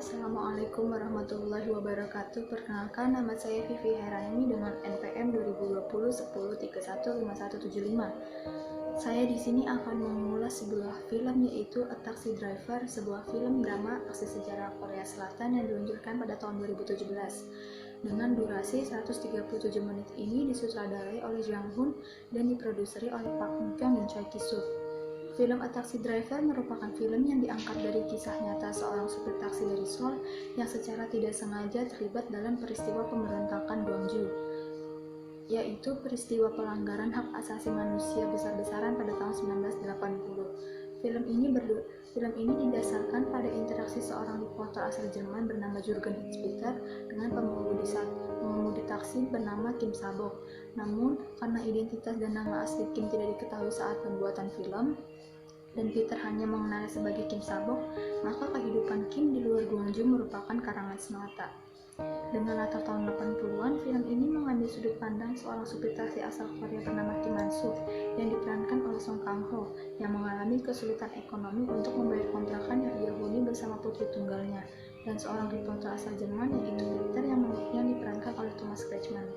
Assalamualaikum warahmatullahi wabarakatuh. Perkenalkan, nama saya Vivi Heraini dengan NPM 2020-10315175. Saya di sini akan mengulas sebuah film, yaitu A Taxi Driver, sebuah film drama aksi sejarah Korea Selatan yang diluncurkan pada tahun 2017. Dengan durasi 137 menit ini disutradarai oleh Jang Hoon dan diproduseri oleh Park Min Pyong dan Choi Ki Suk. Film A Taxi Driver merupakan film yang diangkat dari kisah nyata seorang supir taksi dari Seoul yang secara tidak sengaja terlibat dalam peristiwa pemberontakan Gwangju, yaitu peristiwa pelanggaran hak asasi manusia besar-besaran pada tahun 1980. Film ini didasarkan pada interaksi seorang reporter asal Jerman bernama Jürgen Hitzpeter dengan pengemudi taksi bernama Kim Sabok. Namun, karena identitas dan nama asli Kim tidak diketahui saat pembuatan film, dan Peter hanya mengenalnya sebagai Kim Sabok, maka kehidupan Kim di luar Gwangju merupakan karangan semata. Dengan latar tahun 80-an, film ini mengambil sudut pandang seorang supir taksi asal Korea bernama Kim Man-suk yang diperankan oleh Song Kang-ho yang mengalami kesulitan ekonomi untuk membayar kontrakan yang ia huni bersama putri tunggalnya, dan seorang reporter asal Jerman yaitu Peter yang diperankan oleh Thomas Kretschmann.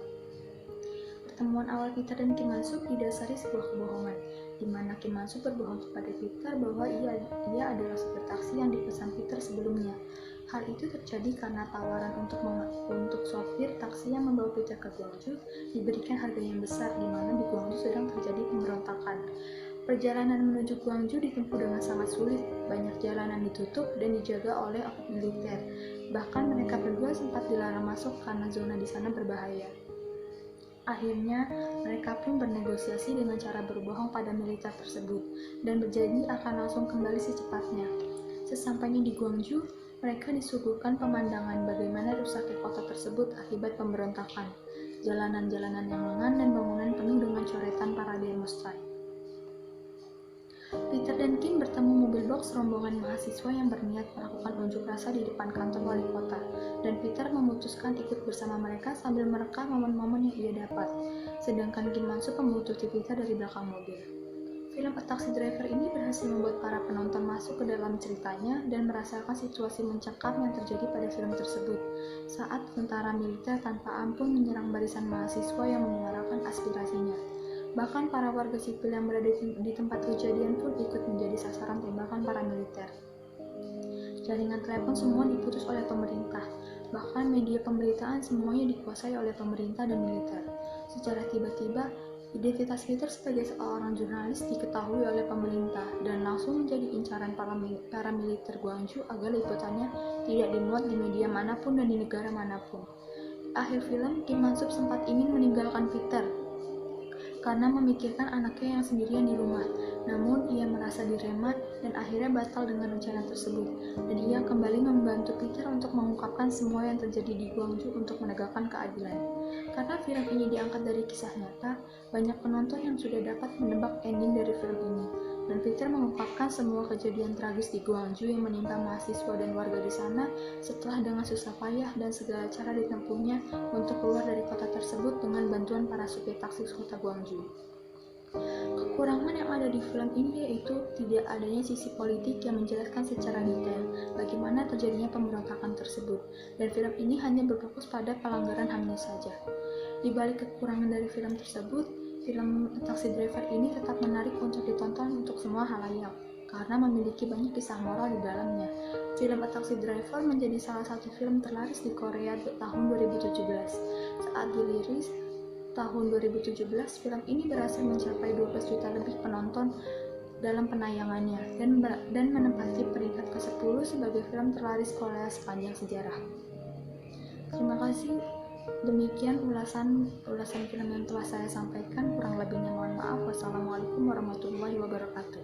Pertemuan awal Peter dan Kim Man-suk didasari sebuah kebohongan, di mana Kim Man-suk berbohong kepada Peter bahwa ia adalah supir taksi yang dipesan Peter sebelumnya. Hal itu terjadi karena tawaran untuk sopir taksi yang membawa Peter ke Gwangju diberikan harga yang besar, di mana di Gwangju sedang terjadi pemberontakan. Perjalanan menuju Gwangju ditempuh dengan sangat sulit, banyak jalanan ditutup dan dijaga oleh militer. Bahkan mereka berdua sempat dilarang masuk karena zona di sana berbahaya. Akhirnya, mereka pun bernegosiasi dengan cara berbohong pada militer tersebut dan berjanji akan langsung kembali secepatnya. Sesampainya di Gwangju, mereka disuguhkan pemandangan bagaimana rusaknya kota tersebut akibat pemberontakan. Jalanan-jalanan yang lengan dan bangunan penuh dengan coretan para demonstran. Peter dan Kim bertemu mobil box rombongan mahasiswa yang berniat melakukan unjuk rasa di depan kantor wali kota, dan Peter memutuskan ikut bersama mereka sambil merekam momen-momen yang ia dapat, sedangkan Kim Man-suk membutuhkan Peter dari belakang mobil. Film A Taxi Driver ini berhasil membuat para penonton masuk ke dalam ceritanya dan merasakan situasi mencekam yang terjadi pada film tersebut, saat tentara militer tanpa ampun menyerang barisan mahasiswa yang menyuarakan aspirasinya. Bahkan para warga sipil yang berada di tempat kejadian pun ikut menjadi sasaran tembakan para militer. Jaringan telepon semua diputus oleh pemerintah, bahkan media pemberitaan semuanya dikuasai oleh pemerintah dan militer. Secara tiba-tiba, identitas Peter sebagai seorang jurnalis diketahui oleh pemerintah dan langsung menjadi incaran para militer Gwangju agar liputannya tidak dimuat di media manapun dan di negara manapun. Akhir film, Kim Man-suk sempat ingin meninggalkan Peter karena memikirkan anaknya yang sendirian di rumah. Namun ia merasa diremat dan akhirnya batal dengan rencana tersebut, dan ia kembali membantu Peter untuk mengungkapkan semua yang terjadi di Gwangju untuk menegakkan keadilan. Karena film ini diangkat dari kisah nyata, banyak penonton yang sudah dapat menebak ending dari film ini, dan Peter mengungkapkan semua kejadian tragis di Gwangju yang menimpa mahasiswa dan warga di sana setelah dengan susah payah dan segala cara ditempuhnya untuk keluar dari kota tersebut dengan bantuan para supir taksi kota Gwangju. Kekurangan yang ada di film ini yaitu tidak adanya sisi politik yang menjelaskan secara detail bagaimana terjadinya pemberontakan tersebut, dan film ini hanya berfokus pada pelanggaran HAM-nya saja. Di balik kekurangan dari film tersebut, film Taxi Driver ini tetap menarik untuk ditonton untuk semua halayak karena memiliki banyak kisah moral di dalamnya. Film A Taxi Driver menjadi salah satu film terlaris di Korea tahun 2017. Saat dirilis tahun 2017, film ini berhasil mencapai 12 juta lebih penonton dalam penayangannya dan menempati peringkat ke-10 sebagai film terlaris Korea sepanjang sejarah. Terima kasih. Demikian ulasan film yang telah saya sampaikan. Kurang lebihnya mohon maaf. Wassalamualaikum warahmatullahi wabarakatuh.